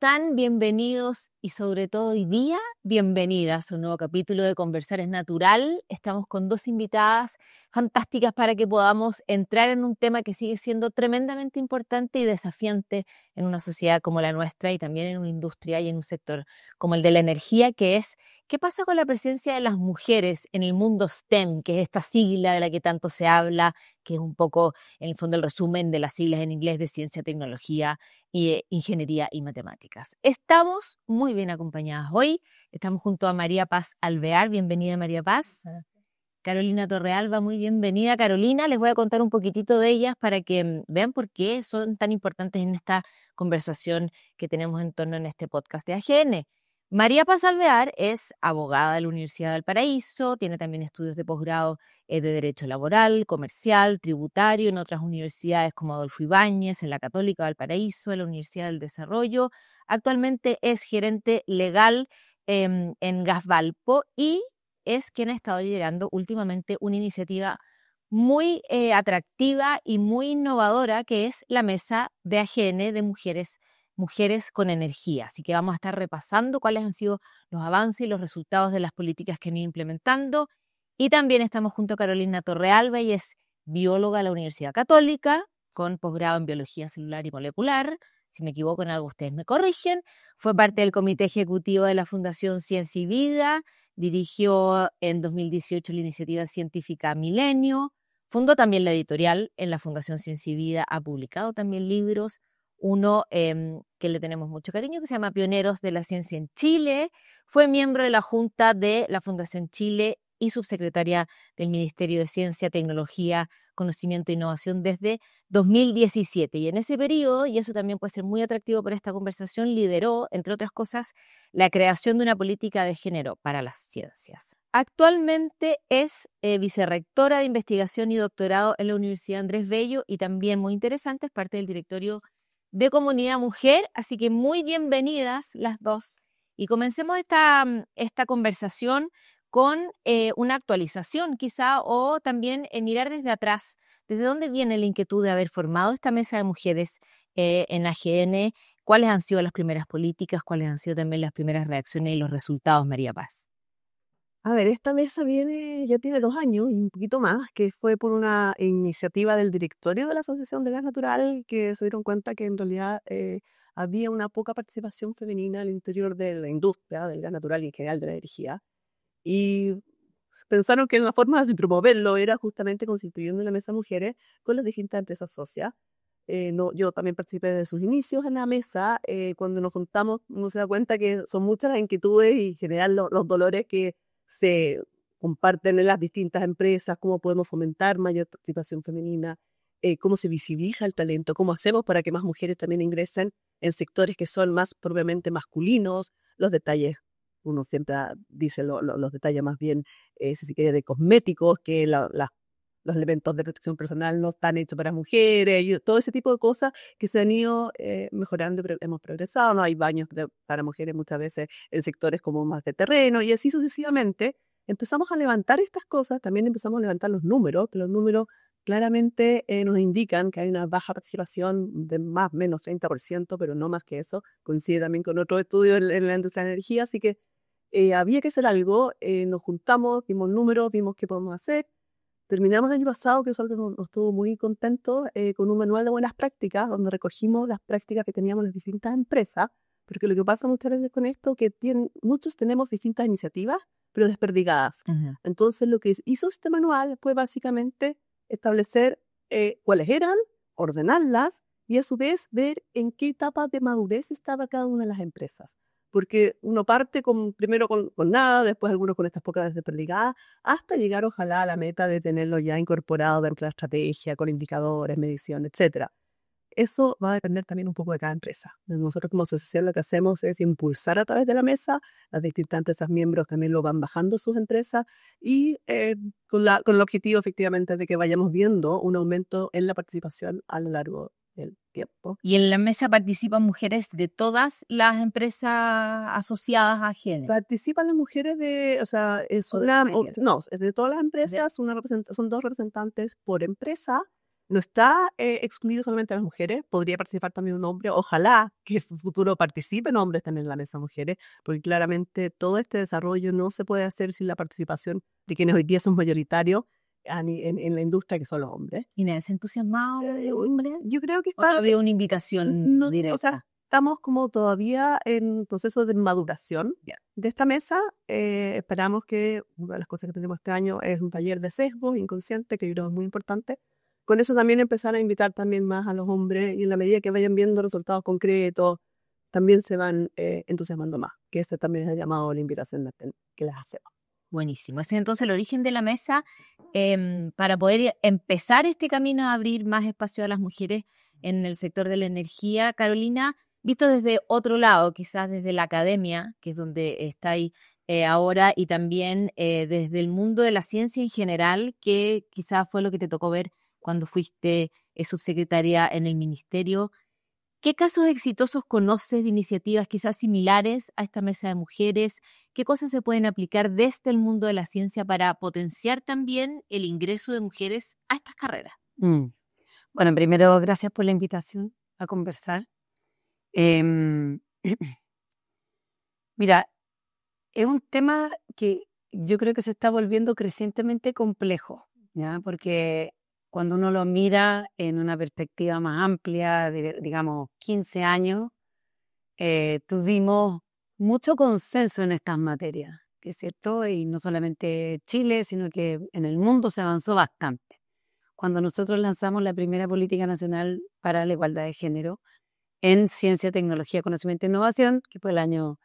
están? Bienvenidos y sobre todo hoy día, bienvenidas a un nuevo capítulo de Conversar es Natural. Estamos con dos invitadas fantásticas para que podamos entrar en un tema que sigue siendo tremendamente importante y desafiante en una sociedad como la nuestra y también en una industria y en un sector como el de la energía, que es ¿qué pasa con la presencia de las mujeres en el mundo STEM, que es esta sigla de la que tanto se habla, que es un poco en el fondo el resumen de las siglas en inglés de ciencia, tecnología y ingeniería y matemáticas? Estamos muy bien acompañadas hoy. Estamos junto a María Paz Alvear. Bienvenida, María Paz. Carolina Torrealba, muy bienvenida. Carolina, les voy a contar un poquitito de ellas para que vean por qué son tan importantes en esta conversación que tenemos en torno en este podcast de AGN. María Paz Alvear es abogada de la Universidad de Valparaíso, tiene también estudios de posgrado de Derecho Laboral, Comercial, Tributario en otras universidades como Adolfo Ibáñez, en la Católica Valparaíso, en la Universidad del Desarrollo. Actualmente es gerente legal en Gas Valpo y es quien ha estado liderando últimamente una iniciativa muy atractiva y muy innovadora, que es la Mesa de AGN de Mujeres con Energía. Así que vamos a estar repasando cuáles han sido los avances y los resultados de las políticas que han ido implementando. Y también estamos junto a Carolina Torrealba, ella es bióloga de la Universidad Católica, con posgrado en Biología Celular y Molecular. Si me equivoco en algo, ustedes me corrigen. Fue parte del comité ejecutivo de la Fundación Ciencia y Vida, dirigió en 2018 la iniciativa científica Milenio, fundó también la editorial en la Fundación Ciencia y Vida, ha publicado también libros, uno que le tenemos mucho cariño, que se llama Pioneros de la Ciencia en Chile, fue miembro de la Junta de la Fundación Chile y subsecretaria del Ministerio de Ciencia, Tecnología, Conocimiento e Innovación desde 2017. Y en ese periodo, y eso también puede ser muy atractivo para esta conversación, lideró, entre otras cosas, la creación de una política de género para las ciencias. Actualmente es vicerrectora de investigación y doctorado en la Universidad Andrés Bello y también, muy interesante, es parte del directorio de Comunidad Mujer, así que muy bienvenidas las dos. Y comencemos esta conversación con una actualización quizá o también mirar desde atrás, desde dónde viene la inquietud de haber formado esta mesa de mujeres en AGN, cuáles han sido las primeras políticas, cuáles han sido también las primeras reacciones y los resultados, María Paz. A ver, esta mesa ya tiene 2 años y un poquito más, que fue por una iniciativa del directorio de la Asociación de Gas Natural, que se dieron cuenta que en realidad había una poca participación femenina al interior de la industria del gas natural y en general de la energía. Y pensaron que la forma de promoverlo era justamente constituyendo una mesa de mujeres con las distintas empresas socias. No, yo también participé de sus inicios en la mesa. Cuando nos juntamos, uno se da cuenta que son muchas las inquietudes y en general los dolores que se comparten en las distintas empresas, cómo podemos fomentar mayor participación femenina, cómo se visibiliza el talento, cómo hacemos para que más mujeres también ingresen en sectores que son más propiamente masculinos, los detalles. Uno siempre dice los detalles más bien, si se quiere, de cosméticos, que los elementos de protección personal no están hechos para mujeres, y todo ese tipo de cosas que se han ido mejorando, pero hemos progresado. No hay baños para mujeres muchas veces en sectores como más de terreno, y así sucesivamente. Empezamos a levantar estas cosas, también empezamos a levantar los números, que los números claramente nos indican que hay una baja participación de más o menos 30%, pero no más que eso. Coincide también con otros estudios en la industria de la energía, así que había que hacer algo. Nos juntamos, vimos números, vimos qué podemos hacer. Terminamos el año pasado, que es algo que nos estuvo muy contentos, con un manual de buenas prácticas, donde recogimos las prácticas que teníamos en las distintas empresas, porque lo que pasa muchas veces con esto, que muchos tenemos distintas iniciativas, pero desperdigadas. Uh-huh. Entonces, lo que hizo este manual fue básicamente establecer cuáles eran, ordenarlas, y a su vez ver en qué etapa de madurez estaba cada una de las empresas. Porque uno parte primero con nada, después algunos con estas pocas desperdigadas, hasta llegar ojalá a la meta de tenerlo ya incorporado dentro de la estrategia, con indicadores, medición, etcétera. Eso va a depender también un poco de cada empresa. Nosotros como asociación lo que hacemos es impulsar a través de la mesa, las distintas empresas miembros también lo van bajando sus empresas y con el objetivo efectivamente de que vayamos viendo un aumento en la participación a lo largo del tiempo. Y en la mesa participan mujeres de todas las empresas asociadas a AGN. Participan las mujeres es de todas las empresas, son 2 representantes por empresa, no está excluido solamente a las mujeres, podría participar también un hombre, ojalá que en el futuro participen hombres también en la mesa mujeres, porque claramente todo este desarrollo no se puede hacer sin la participación de quienes hoy día son mayoritarios en la industria, que son los hombres. ¿Inés entusiasmado de hombre? Yo creo que ¿O no está, había una invitación no, o sea, directa? estamos como todavía en proceso de maduración Ya. de esta mesa. Esperamos que una de las cosas que tenemos este año es un taller de sesgos inconsciente, que yo creo es muy importante. Con eso también empezar a invitar también más a los hombres, y en la medida que vayan viendo resultados concretos, también se van entusiasmando más, que este también es el llamado a la invitación que les hacemos. Buenísimo. Ese es entonces el origen de la mesa, para poder empezar este camino a abrir más espacio a las mujeres en el sector de la energía. Carolina, visto desde otro lado, quizás desde la academia, que es donde estáis ahora, y también desde el mundo de la ciencia en general, que quizás fue lo que te tocó ver cuando fuiste subsecretaria en el ministerio. ¿Qué casos exitosos conoces de iniciativas quizás similares a esta mesa de mujeres? ¿Qué cosas se pueden aplicar desde el mundo de la ciencia para potenciar también el ingreso de mujeres a estas carreras? Bueno, primero, gracias por la invitación a conversar. Mira, es un tema que yo creo que se está volviendo crecientemente complejo, ¿ya? Porque cuando uno lo mira en una perspectiva más amplia, digamos 15 años, tuvimos mucho consenso en estas materias, que es cierto, y no solamente Chile, sino que en el mundo se avanzó bastante. Cuando nosotros lanzamos la primera política nacional para la igualdad de género en ciencia, tecnología, conocimiento e innovación, que fue el año,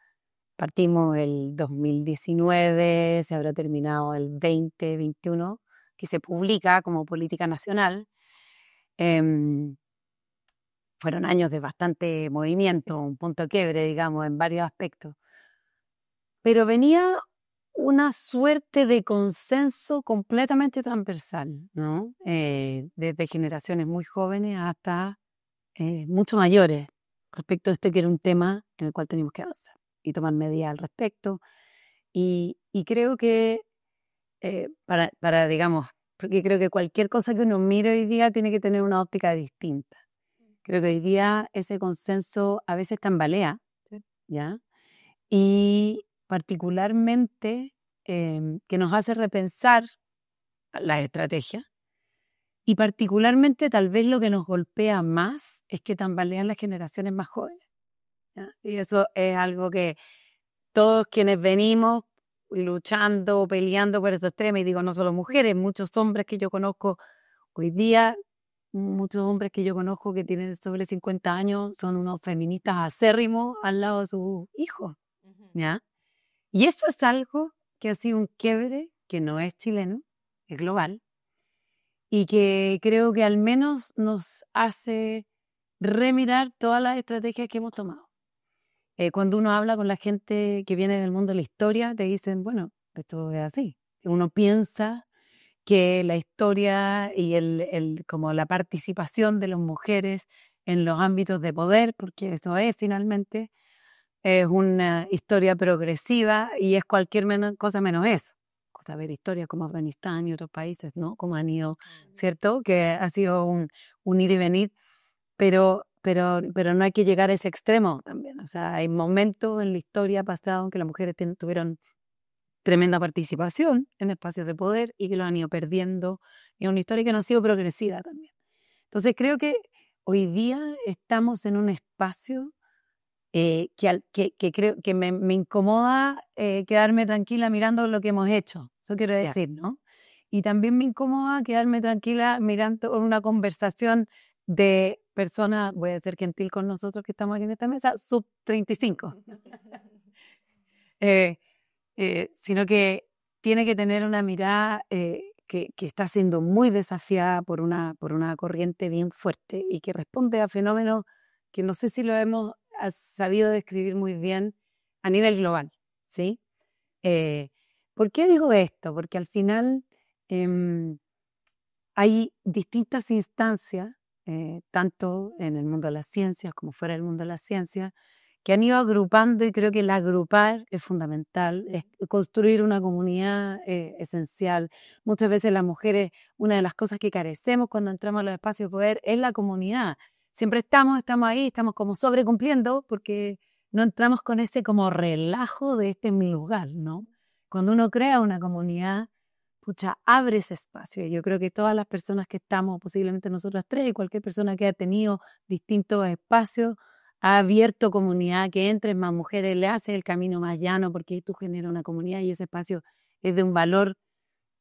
partimos el 2019, se habrá terminado el 2021, que se publica como política nacional. Fueron años de bastante movimiento, un punto de quiebre, digamos, en varios aspectos. Pero venía una suerte de consenso completamente transversal, ¿no? Desde generaciones muy jóvenes hasta mucho mayores, respecto a este que era un tema en el cual teníamos que avanzar y tomar medidas al respecto. Y creo que digamos, porque creo que cualquier cosa que uno mire hoy día tiene que tener una óptica distinta. Creo que hoy día ese consenso a veces tambalea, ¿ya? Y particularmente que nos hace repensar las estrategias, y particularmente tal vez lo que nos golpea más es que tambalean las generaciones más jóvenes, ¿ya? Y eso es algo que todos quienes venimos luchando, peleando por esos temas, y digo no solo mujeres, muchos hombres que yo conozco hoy día, muchos hombres que yo conozco que tienen sobre 50 años son unos feministas acérrimos al lado de sus hijos, ¿ya? Y eso es algo que ha sido un quiebre que no es chileno, es global, y que creo que al menos nos hace remirar todas las estrategias que hemos tomado. Cuando uno habla con la gente que viene del mundo de la historia, te dicen, bueno, esto es así. Uno piensa que la historia y como la participación de las mujeres en los ámbitos de poder, porque eso es finalmente, es una historia progresiva y es cualquier cosa menos eso. Cosa ver historias como Afganistán y otros países, ¿no? Como han ido, ¿cierto? Que ha sido un ir y venir, pero no hay que llegar a ese extremo también. O sea, hay momentos en la historia pasada en que las mujeres tuvieron tremenda participación en espacios de poder y que lo han ido perdiendo. Es una historia que no ha sido progresiva también. Entonces creo que hoy día estamos en un espacio que creo que me incomoda quedarme tranquila mirando lo que hemos hecho. Eso quiero decir, ¿no? Y también me incomoda quedarme tranquila mirando una conversación de personas, voy a ser gentil con nosotros que estamos aquí en esta mesa, sub 35. Sino que tiene que tener una mirada que está siendo muy desafiada por una corriente bien fuerte y que responde a fenómenos que no sé si lo hemos sabido describir muy bien a nivel global, ¿sí? ¿Por qué digo esto? Porque al final hay distintas instancias, tanto en el mundo de las ciencias como fuera del mundo de las ciencias, que han ido agrupando, y creo que el agrupar es fundamental, es construir una comunidad esencial. Muchas veces las mujeres, una de las cosas que carecemos cuando entramos a los espacios de poder es la comunidad. Siempre estamos ahí, estamos como sobrecumpliendo porque no entramos con ese como relajo de este es mi lugar, ¿no? Cuando uno crea una comunidad, pucha, abre ese espacio. Y yo creo que todas las personas que estamos, posiblemente nosotras tres, y cualquier persona que ha tenido distintos espacios, ha abierto comunidad, que entren más mujeres, le hace el camino más llano, porque tú generas una comunidad y ese espacio es de un valor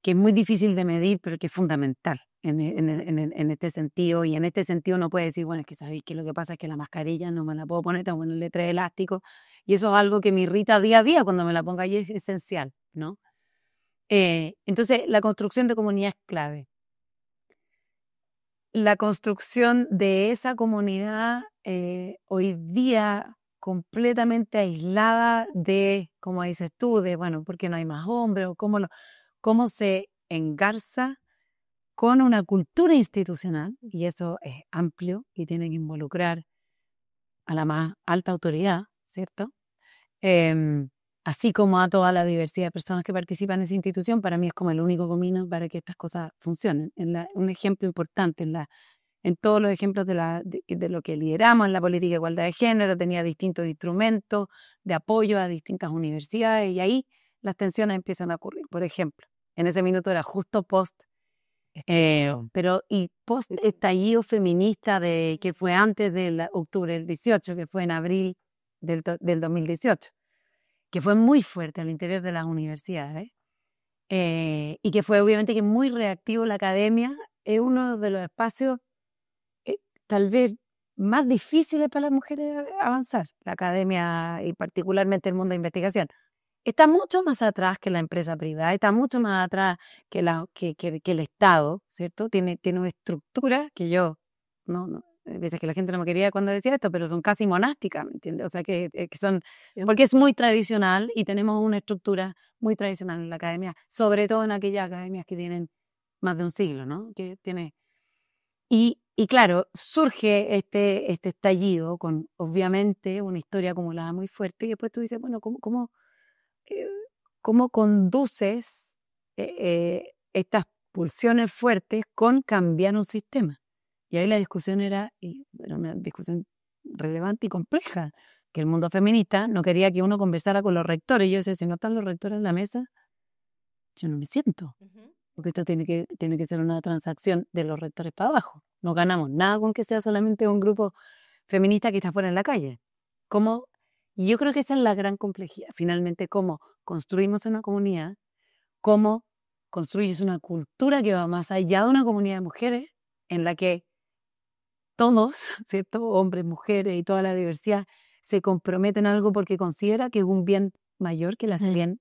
que es muy difícil de medir, pero que es fundamental en este sentido. Y en este sentido no puede decir, bueno, es que sabéis que lo que pasa es que la mascarilla no me la puedo poner, tengo que ponerle 3 elásticos, y eso es algo que me irrita día a día cuando me la pongo ahí, es esencial, ¿no? Entonces, la construcción de comunidad es clave. La construcción de esa comunidad hoy día completamente aislada de, como dices tú, de, bueno, ¿por qué no hay más hombres? O cómo se engarza con una cultura institucional, y eso es amplio y tiene que involucrar a la más alta autoridad, ¿cierto? Así como a toda la diversidad de personas que participan en esa institución, para mí es como el único camino para que estas cosas funcionen. Un ejemplo importante en todos los ejemplos de lo que lideramos en la política de igualdad de género, tenía distintos instrumentos de apoyo a distintas universidades, y ahí las tensiones empiezan a ocurrir. Por ejemplo, en ese minuto era justo post estallido feminista que fue antes del octubre del 18, que fue en abril del 2018, que fue muy fuerte al interior de las universidades, y que fue obviamente que muy reactivo. La academia es uno de los espacios tal vez más difíciles para las mujeres avanzar. La academia y particularmente el mundo de investigación está mucho más atrás que la empresa privada, está mucho más atrás que el Estado, ¿cierto? Tiene una estructura que yo, no, a veces que la gente no me quería cuando decía esto, pero son casi monásticas, ¿me entiendes? O sea, que son, porque es muy tradicional y tenemos una estructura muy tradicional en la academia, sobre todo en aquellas academias que tienen más de un siglo, ¿no? Que tiene... Y claro, surge este estallido con, obviamente, una historia acumulada muy fuerte, y después tú dices, bueno, ¿cómo conduces estas pulsiones fuertes con cambiar un sistema? Y ahí la discusión era una discusión relevante y compleja, que el mundo feminista no quería que uno conversara con los rectores. Yo decía, si no están los rectores en la mesa, yo no me siento. Porque esto tiene que ser una transacción de los rectores para abajo. No ganamos nada con que sea solamente un grupo feminista que está fuera en la calle. Y yo creo que esa es la gran complejidad. Finalmente, cómo construimos una comunidad, cómo construyes una cultura que va más allá de una comunidad de mujeres, en la que todos, ¿cierto? Hombres, mujeres y toda la diversidad se comprometen a algo porque considera que es un bien mayor que le hace bien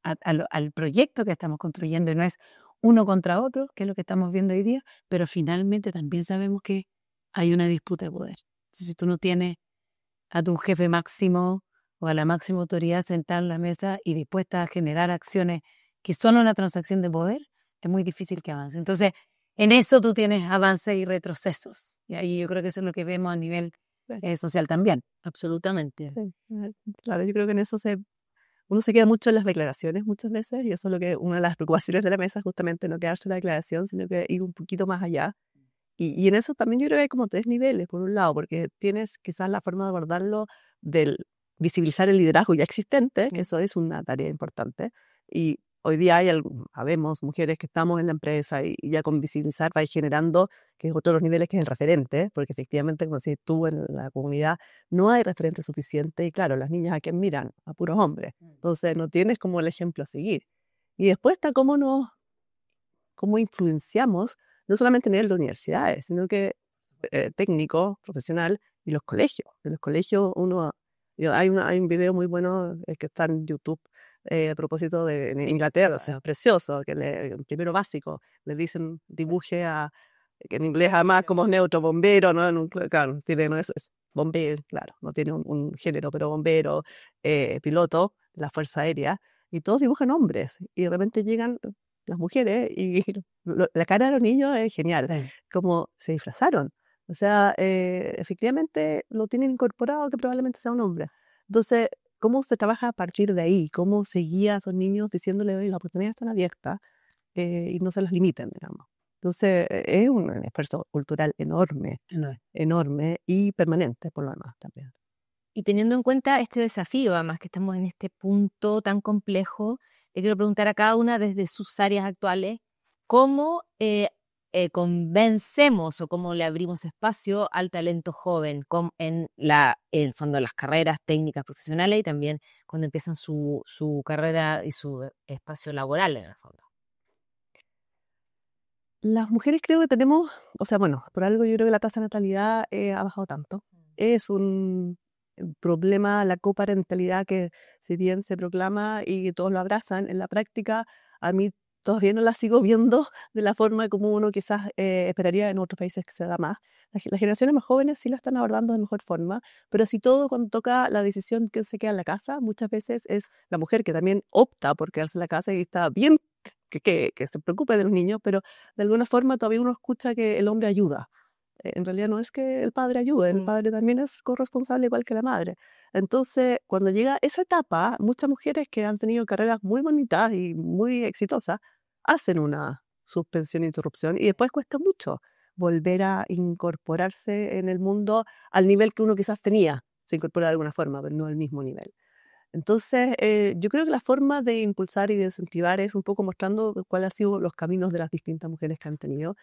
al proyecto que estamos construyendo, y no es uno contra otro, que es lo que estamos viendo hoy día, pero finalmente también sabemos que hay una disputa de poder. Entonces, si tú no tienes a tu jefe máximo o a la máxima autoridad sentada en la mesa y dispuesta a generar acciones que son una transacción de poder, es muy difícil que avance. Entonces, en eso tú tienes avances y retrocesos. Y ahí yo creo que eso es lo que vemos a nivel social también. Absolutamente. Sí, claro, yo creo que en eso uno se queda mucho en las declaraciones muchas veces, y eso es lo que una de las preocupaciones de la mesa, justamente no quedarse en la declaración, sino que ir un poquito más allá. Y en eso también yo creo que hay como 3 niveles, por un lado, porque tienes quizás la forma de abordarlo del visibilizar el liderazgo ya existente, que eso es una tarea importante, y hoy día habemos mujeres que estamos en la empresa, y ya con visibilizar va generando que es otro de los niveles, que es el referente, porque efectivamente, como decís tú, en la comunidad no hay referente suficiente, y claro, las niñas a quién miran, a puros hombres, entonces no tienes como el ejemplo a seguir. Y después está cómo influenciamos, no solamente a nivel de universidades, sino que técnico, profesional, y los colegios. En los colegios hay un video muy bueno que está en YouTube a propósito de en Inglaterra, o sea, precioso, que en primero básico le dicen dibuje que en inglés además como es neutro, bombero, ¿no? Claro, tiene, no, eso es bombero, claro, no tiene un género, pero bombero, piloto de la Fuerza Aérea, y todos dibujan hombres, y de repente llegan las mujeres, y la cara de los niños es genial, como se disfrazaron. O sea, efectivamente lo tienen incorporado que probablemente sea un hombre. Entonces, ¿cómo se trabaja a partir de ahí? ¿Cómo se guía a esos niños diciéndole, oye, las oportunidades están abiertas y no se las limiten, digamos? Entonces, es un esfuerzo cultural enorme, enorme y permanente por lo demás también. Y teniendo en cuenta este desafío, además que estamos en este punto tan complejo, le quiero preguntar a cada una desde sus áreas actuales, ¿cómo convencemos o cómo le abrimos espacio al talento joven en el fondo de las carreras técnicas profesionales y también cuando empiezan su carrera y su espacio laboral en el fondo? Las mujeres creo que tenemos, o sea, bueno, por algo yo creo que la tasa de natalidad ha bajado tanto. Es un problema la coparentalidad que si bien se proclama y que todos lo abrazan, en la práctica a mí todavía no la sigo viendo de la forma como uno quizás esperaría en otros países que se da más. Las generaciones más jóvenes sí la están abordando de mejor forma, pero así todo cuando toca la decisión que se queda en la casa, muchas veces es la mujer que también opta por quedarse en la casa y está bien que se preocupe de los niños, pero de alguna forma todavía uno escucha que el hombre ayuda. En realidad no es que el padre ayude, el padre también es corresponsable igual que la madre. Entonces, cuando llega esa etapa, muchas mujeres que han tenido carreras muy bonitas y muy exitosas, hacen una suspensión e interrupción y después cuesta mucho volver a incorporarse en el mundo al nivel que uno quizás tenía. Se incorpora de alguna forma, pero no al mismo nivel. Entonces, yo creo que la forma de impulsar y de incentivar es un poco mostrando cuáles han sido los caminos de las distintas mujeres que han tenido,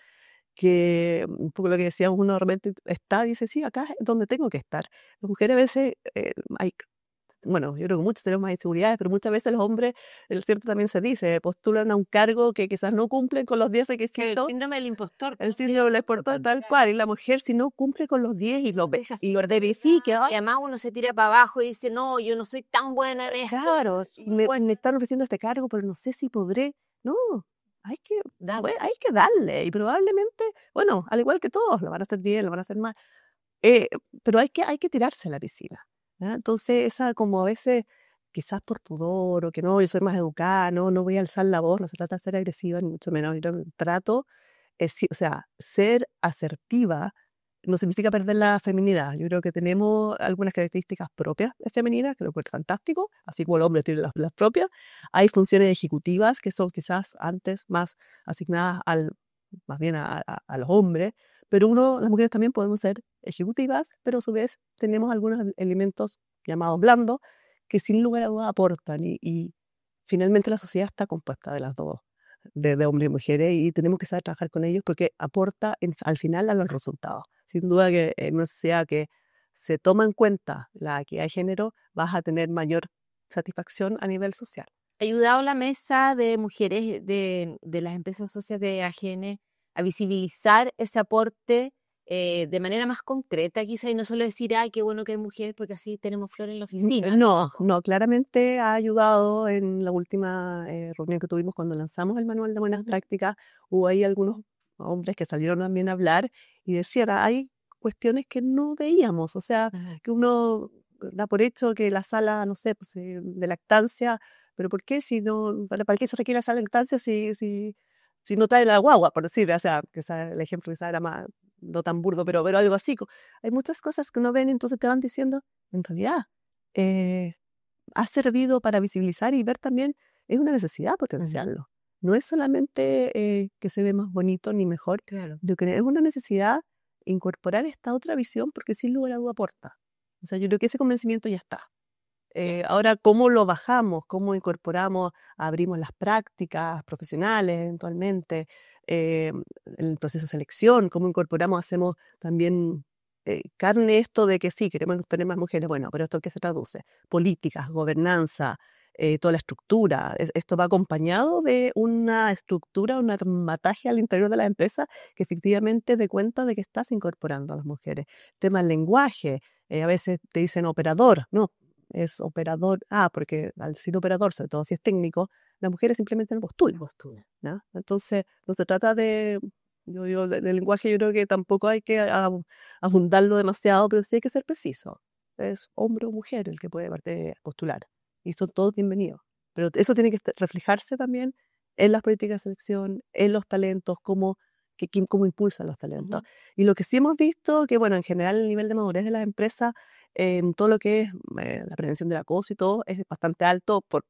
que un poco lo que decíamos, uno realmente está y dice, sí, acá es donde tengo que estar. Las mujeres a veces, bueno, yo creo que muchos tenemos más inseguridades, pero muchas veces los hombres, el cierto también se dice, postulan a un cargo que quizás no cumplen con los 10 El requisitos. síndrome del impostor. El síndrome del impostor tal cual, y la mujer si no cumple con los 10 y lo ve y lo verifica, Y además uno se tira para abajo y dice, no, yo no soy tan buena en esto. claro, y me están ofreciendo este cargo, pero no sé si podré. No, hay que, hay que darle. Y probablemente, bueno, al igual que todos, lo van a hacer bien, lo van a hacer mal. eh, pero hay que tirarse a la piscina. ¿Ya? Entonces, esa como a veces, quizás por pudor o que no, yo soy más educada, no voy a alzar la voz, no se trata de ser agresiva, ni mucho menos. Yo trato, o sea, ser asertiva no significa perder la feminidad. Yo creo que tenemos algunas características propias de femeninas, que lo encuentro fantástico, así como el hombre tiene las propias. Hay funciones ejecutivas que son quizás antes más asignadas más bien a los hombres, pero las mujeres también podemos ser ejecutivas, pero a su vez tenemos algunos elementos llamados blandos que sin lugar a dudas aportan y finalmente la sociedad está compuesta de las dos, de hombres y mujeres, y tenemos que saber trabajar con ellos porque aporta al final a los resultados. Sin duda que en una sociedad que se toma en cuenta la equidad de género, vas a tener mayor satisfacción a nivel social. ¿Ha ayudado la mesa de mujeres de las empresas socias de AGN a visibilizar ese aporte de manera más concreta, quizá, y no solo decir, ay, qué bueno que hay mujeres porque así tenemos flores en la oficina? No, claramente ha ayudado en la última reunión que tuvimos cuando lanzamos el manual de buenas prácticas. Hubo ahí algunos hombres que salieron también a hablar y decían, hay cuestiones que no veíamos, o sea, que uno da por hecho que la sala, no sé, pues, de lactancia, pero ¿por qué si no, para qué se requiere la sala de lactancia si no trae la guagua, por decir, o sea, que el ejemplo quizá era más, no tan burdo, pero algo así. Hay muchas cosas que no ven, entonces te van diciendo, en realidad, eh, ha servido para visibilizar y ver también, es una necesidad potenciarlo. No es solamente que se ve más bonito ni mejor, Claro. lo que es una necesidad incorporar esta otra visión porque sin lugar a duda aporta. O sea, yo creo que ese convencimiento ya está. Ahora, ¿cómo lo bajamos? ¿Cómo incorporamos? Abrimos las prácticas profesionales eventualmente, el proceso de selección, ¿cómo incorporamos? Hacemos también carne esto de que sí, queremos tener más mujeres. Bueno, pero ¿esto qué se traduce? Políticas, gobernanza, toda la estructura. Esto va acompañado de una estructura, un armataje al interior de la empresa que efectivamente dé cuenta de que estás incorporando a las mujeres. Tema del lenguaje, a veces te dicen operador, no, es operador, porque al ser operador, sobre todo si es técnico, las mujeres simplemente no postulan. ¿Ya? Entonces, no se trata de, yo digo, del lenguaje yo creo que tampoco hay que abundarlo demasiado, pero sí hay que ser preciso. Es hombre o mujer el que puede postular. Y son todos bienvenidos. Pero eso tiene que reflejarse también en las políticas de selección, en los talentos, cómo cómo impulsan los talentos. Y lo que sí hemos visto, que bueno, en general el nivel de madurez de las empresas en todo lo que es la prevención del acoso y todo, es bastante alto con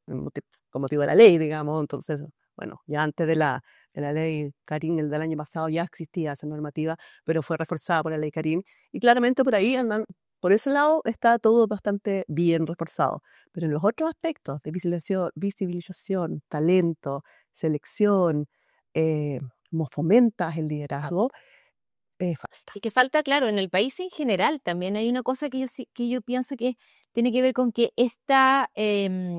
motivo de la ley, digamos. Entonces, bueno, ya antes de la ley Karin, el del año pasado, ya existía esa normativa, pero fue reforzada por la ley Karin. Y claramente por ahí andan, por ese lado está todo bastante bien reforzado. Pero en los otros aspectos de visibilización, talento, selección, cómo fomentas el liderazgo, falta. Y que falta, claro, en el país en general también hay una cosa que yo pienso que tiene que ver con que esta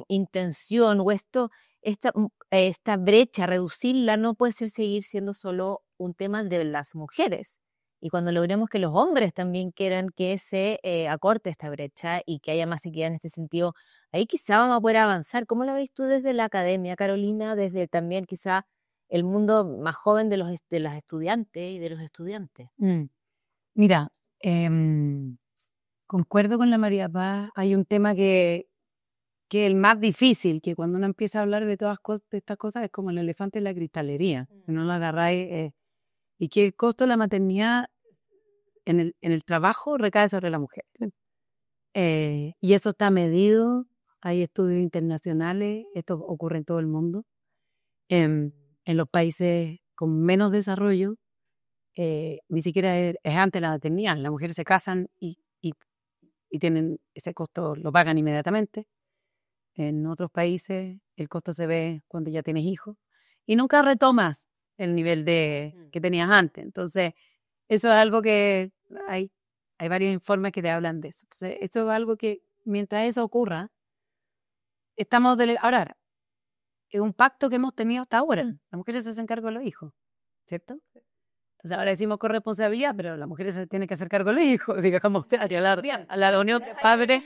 intención o esta brecha, reducirla, no puede seguir siendo solo un tema de las mujeres. Y cuando logremos que los hombres también quieran que se acorte esta brecha y que haya más equidad en este sentido, ahí quizá vamos a poder avanzar. ¿Cómo lo ves tú desde la academia, Carolina? Desde también quizá el mundo más joven de las estudiantes y de los estudiantes. Mira, concuerdo con la María Paz. Hay un tema que es el más difícil, que cuando uno empieza a hablar de todas de estas cosas es como el elefante en la cristalería. Si no lo agarráis, y que el costo de la maternidad en el trabajo recae sobre la mujer. Y eso está medido, hay estudios internacionales, esto ocurre en todo el mundo. En los países con menos desarrollo, ni siquiera es antes la maternidad. Las mujeres se casan y tienen ese costo, lo pagan inmediatamente. En otros países el costo se ve cuando ya tienes hijos y nunca retomas el nivel que tenías antes. Entonces, eso es algo que hay varios informes que te hablan de eso. Entonces, eso es algo que mientras eso ocurra, ahora, es un pacto que hemos tenido hasta ahora. Las mujeres se hacen cargo de los hijos, ¿cierto? Entonces ahora decimos corresponsabilidad, pero las mujeres se tienen que hacer cargo de los hijos, digamos, a la unión de padres.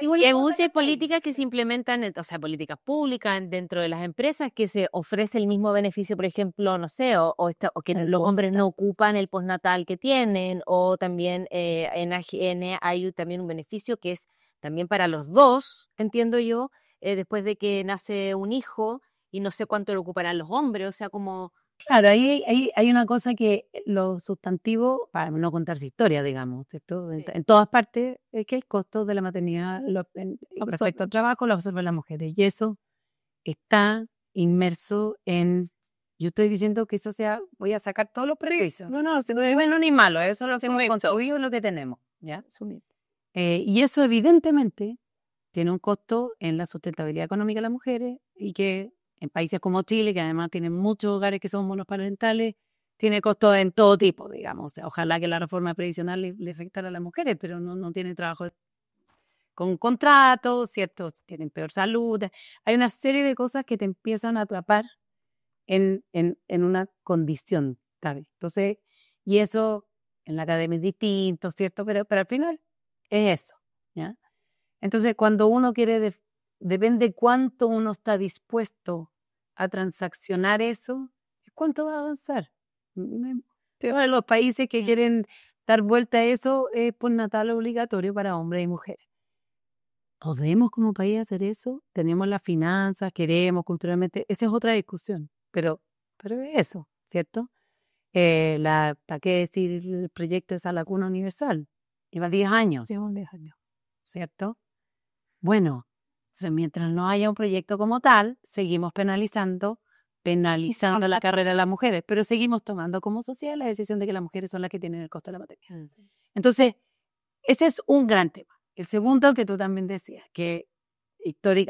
Y hay muchas políticas que se implementan, o sea, políticas públicas dentro de las empresas que se ofrece el mismo beneficio, por ejemplo, no sé, o que los hombres no ocupan el postnatal que tienen, o también en AGN hay también un beneficio que es también para los dos, entiendo yo, después de que nace un hijo, y no sé cuánto lo ocuparán los hombres, o sea, como... Claro, ahí hay una cosa que los sustantivos, para no contarse historia, digamos, ¿cierto? Sí. En todas partes es que el costo de la maternidad respecto al trabajo lo absorben las mujeres y eso está inmerso en... Yo estoy diciendo que eso sea, voy a sacar todos los prejuicios. No, no es bueno ni malo, eso es lo que hemos construido, lo que tenemos, ¿ya? Y eso evidentemente tiene un costo en la sustentabilidad económica de las mujeres y que en países como Chile, que además tienen muchos hogares que son monoparentales, tiene costos en todo tipo, digamos. O sea, ojalá que la reforma previsional le afectara a las mujeres, pero no tiene trabajo con contratos, ¿cierto? Tienen peor salud. Hay una serie de cosas que te empiezan a atrapar en una condición, ¿sabes? Entonces, y eso en la academia es distinto, ¿cierto? Pero al final es eso, ¿ya? Entonces, cuando uno quiere, depende cuánto uno está dispuesto a transaccionar eso, cuánto va a avanzar. De los países que quieren dar vuelta a eso es postnatal obligatorio para hombres y mujeres. ¿Podemos como país hacer eso? ¿Tenemos las finanzas? ¿Queremos culturalmente? Esa es otra discusión, pero es eso, ¿cierto? ¿Para qué decir el proyecto de esa lacuna universal? Lleva 10 años. Lleva 10 años. ¿Cierto? Bueno, mientras no haya un proyecto como tal, seguimos penalizando la carrera de las mujeres, pero seguimos tomando como sociedad la decisión de que las mujeres son las que tienen el costo de la maternidad. Entonces, ese es un gran tema. El segundo, que tú también decías, que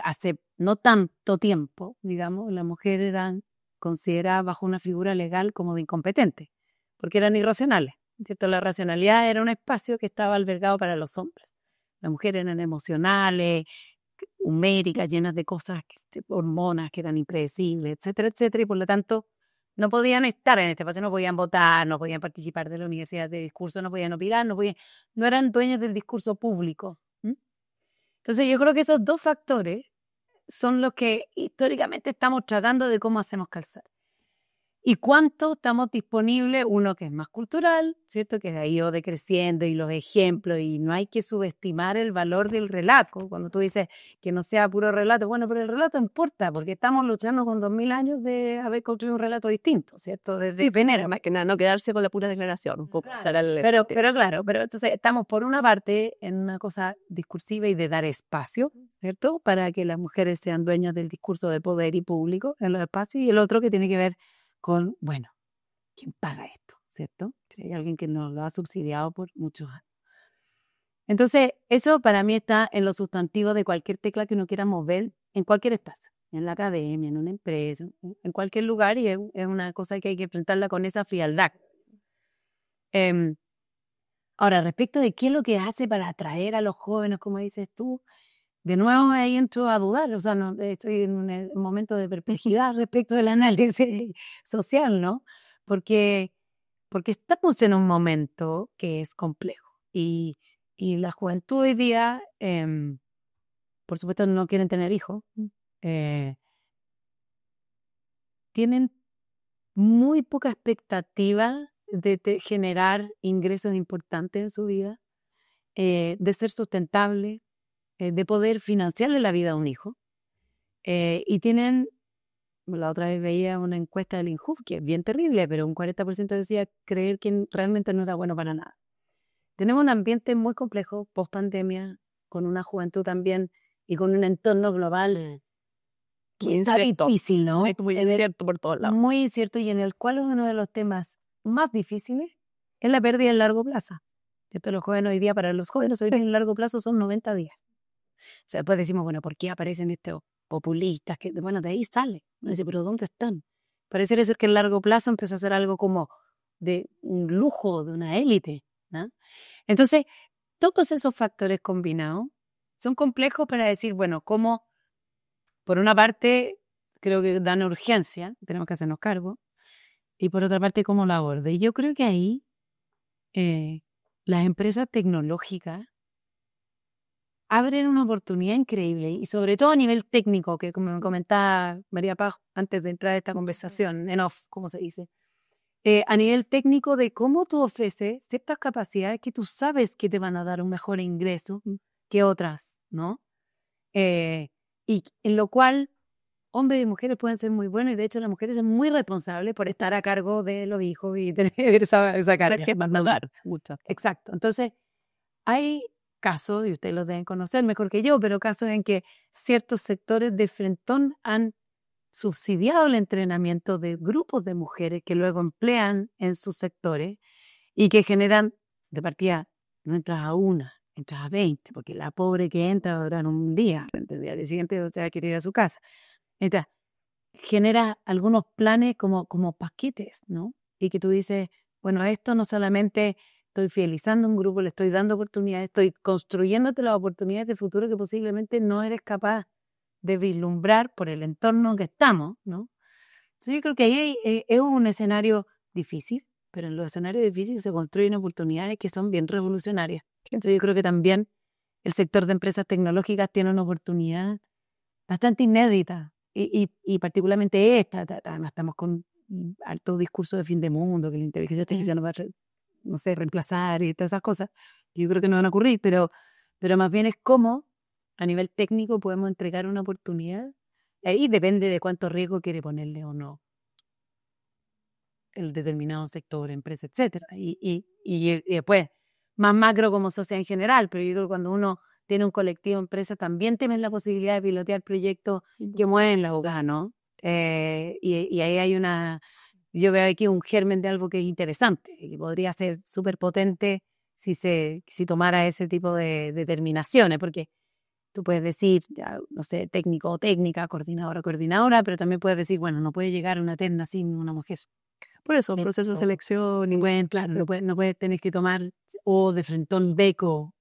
hace no tanto tiempo, digamos, las mujeres eran consideradas bajo una figura legal como de incompetentes, porque eran irracionales, ¿cierto? La racionalidad era un espacio que estaba albergado para los hombres. Las mujeres eran emocionales, huméricas, llenas de cosas, hormonas que eran impredecibles, etcétera, etcétera, y por lo tanto no podían estar en este espacio, no podían votar, no podían participar de la universidad de discurso, no podían opinar, no eran dueños del discurso público. Entonces yo creo que esos dos factores son los que históricamente estamos tratando de cómo hacemos calzar. y cuánto estamos disponibles, uno que es más cultural, ¿cierto? Que ha ido decreciendo y los ejemplos, y no hay que subestimar el valor del relato. Cuando tú dices que no sea puro relato, bueno, pero el relato importa, porque estamos luchando con 2000 años de haber construido un relato distinto, ¿cierto? Desde Venera. Más que nada, no quedarse con la pura declaración, un poco. Pero claro, pero entonces estamos por una parte en una cosa discursiva y de dar espacio, ¿cierto? Para que las mujeres sean dueñas del discurso de poder y público en los espacios, y el otro que tiene que ver con, bueno, ¿quién paga esto? ¿Cierto? Si hay alguien que nos lo ha subsidiado por muchos años. Entonces, eso para mí está en lo sustantivo de cualquier tecla que uno quiera mover en cualquier espacio, en la academia, en una empresa, en cualquier lugar, y es una cosa que hay que enfrentarla con esa frialdad. Ahora, respecto de qué es lo que hace para atraer a los jóvenes, como dices tú, de nuevo ahí entro a dudar, o sea, no, estoy en un momento de perplejidad respecto del análisis social, ¿no? Porque estamos en un momento que es complejo, y la juventud hoy día, por supuesto, no quieren tener hijos, tienen muy poca expectativa de generar ingresos importantes en su vida, de ser sustentable, de poder financiarle la vida a un hijo. Y tienen, la otra vez veía una encuesta del INJUV, que es bien terrible, pero un 40% decía creer que realmente no era bueno para nada. Tenemos un ambiente muy complejo, post pandemia, con una juventud también y con un entorno global que es difícil, ¿no? Es muy incierto por todos lados. Muy incierto, y en el cual uno de los temas más difíciles es la pérdida a largo plazo. Esto los jóvenes hoy día, para los jóvenes hoy día en largo plazo son 90 días. O sea, después decimos, bueno, ¿por qué aparecen estos populistas? Que, bueno, de ahí sale. Uno dice, ¿pero dónde están? Parece ser que el largo plazo empezó a ser algo como de un lujo, de una élite, ¿no? Entonces, todos esos factores combinados son complejos para decir, bueno, cómo, por una parte, creo que dan urgencia, tenemos que hacernos cargo, y por otra parte, cómo lo aborde. Y yo creo que ahí las empresas tecnológicas abren una oportunidad increíble, y sobre todo a nivel técnico, que como me comentaba María Paz antes de entrar a esta conversación, en off, como se dice, a nivel técnico de cómo tú ofreces ciertas capacidades que tú sabes que te van a dar un mejor ingreso que otras, ¿no? Y en lo cual hombres y mujeres pueden ser muy buenos, y de hecho las mujeres son muy responsables por estar a cargo de los hijos y tener esa carga. Mucho. Exacto. Entonces, hay casos, y ustedes los deben conocer mejor que yo, pero casos en que ciertos sectores de frentón han subsidiado el entrenamiento de grupos de mujeres que luego emplean en sus sectores y que generan, de partida, no entras a una, entras a 20, porque la pobre que entra va a durar un día, el día siguiente se va a querer ir a su casa. Entonces, genera algunos planes como paquetes, ¿no? Y que tú dices, bueno, esto no solamente estoy fidelizando un grupo, le estoy dando oportunidades, estoy construyéndote las oportunidades de futuro que posiblemente no eres capaz de vislumbrar por el entorno que estamos, ¿no? Entonces yo creo que ahí es un escenario difícil, pero en los escenarios difíciles se construyen oportunidades que son bien revolucionarias. Entonces yo creo que también el sector de empresas tecnológicas tiene una oportunidad bastante inédita, y particularmente esta. Además estamos con alto discurso de fin de mundo, que la inteligencia artificial nos va a, no sé, reemplazar y todas esas cosas. Yo creo que no van a ocurrir, pero más bien es cómo a nivel técnico podemos entregar una oportunidad. Ahí depende de cuánto riesgo quiere ponerle o no el determinado sector, empresa, etcétera. Y después, más macro como sociedad en general, pero yo creo que cuando uno tiene un colectivo de empresas, también tienen la posibilidad de pilotear proyectos que mueven la hogar, ¿no? Y ahí hay yo veo aquí un germen de algo que es interesante, que podría ser súper potente si tomara ese tipo de determinaciones, porque tú puedes decir, ya, no sé, técnico o técnica, coordinadora o coordinadora, pero también puedes decir, bueno, no puede llegar a una terna sin una mujer. Por eso, proceso de selección. Bueno, claro, no puedes tener que tomar o de frentón beco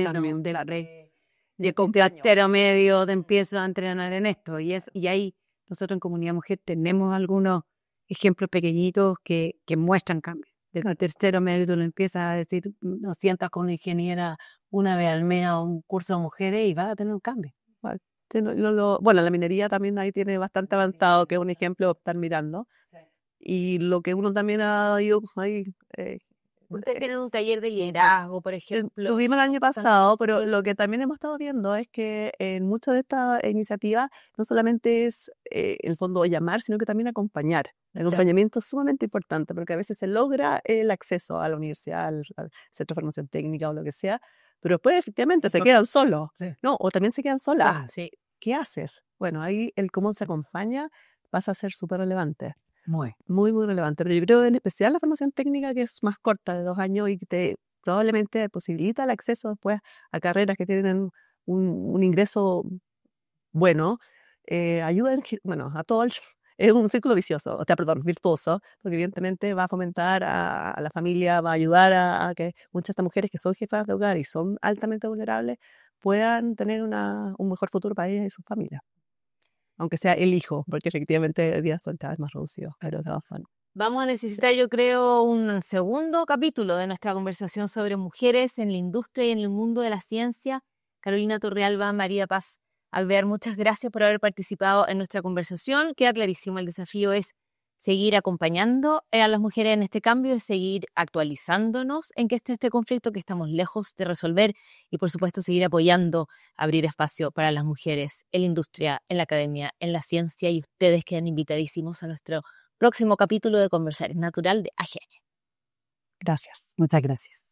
También de la red de tercero medio te empiezo a entrenar en esto. Y ahí nosotros en Comunidad Mujer tenemos algunos ejemplos pequeñitos que muestran cambios. Del tercero medio tú lo empiezas a decir, nos sientas con una ingeniera una vez al mes a un curso de mujeres y vas a tener un cambio. Bueno, la minería también ahí tiene bastante avanzado, que es un ejemplo estar mirando. Y lo que uno también ha ido ahí... Ustedes tienen un taller de liderazgo, por ejemplo. Tuvimos el año pasado, pero lo que también hemos estado viendo es que en muchas de estas iniciativas no solamente es el fondo llamar, sino que también acompañar. El acompañamiento es sumamente importante porque a veces se logra el acceso a la universidad, al centro de formación técnica o lo que sea, pero después efectivamente se quedan solos, ¿no? O también se quedan solas. Sí. ¿Qué haces? Bueno, ahí el cómo se acompaña pasa a ser súper relevante. Muy. Muy, muy relevante. Pero yo creo en especial la formación técnica, que es más corta, de 2 años, y que te probablemente posibilita el acceso después a carreras que tienen un ingreso bueno, ayuda a todo es un círculo vicioso, o sea, perdón, virtuoso, porque evidentemente va a fomentar a la familia, va a ayudar a que muchas de estas mujeres que son jefas de hogar y son altamente vulnerables puedan tener un mejor futuro para ellas y sus familias. Aunque sea el hijo, porque efectivamente hoy día son cada vez más reducidos, pero de todas formas. Vamos a necesitar, yo creo, un segundo capítulo de nuestra conversación sobre mujeres en la industria y en el mundo de la ciencia. Carolina Torrealba, María Paz Alvear, muchas gracias por haber participado en nuestra conversación. Queda clarísimo, el desafío es seguir acompañando a las mujeres en este cambio, es seguir actualizándonos en que esté este conflicto que estamos lejos de resolver y, por supuesto, seguir apoyando, abrir espacio para las mujeres en la industria, en la academia, en la ciencia, y ustedes quedan invitadísimos a nuestro próximo capítulo de Conversar es Natural de AGN. Gracias. Muchas gracias.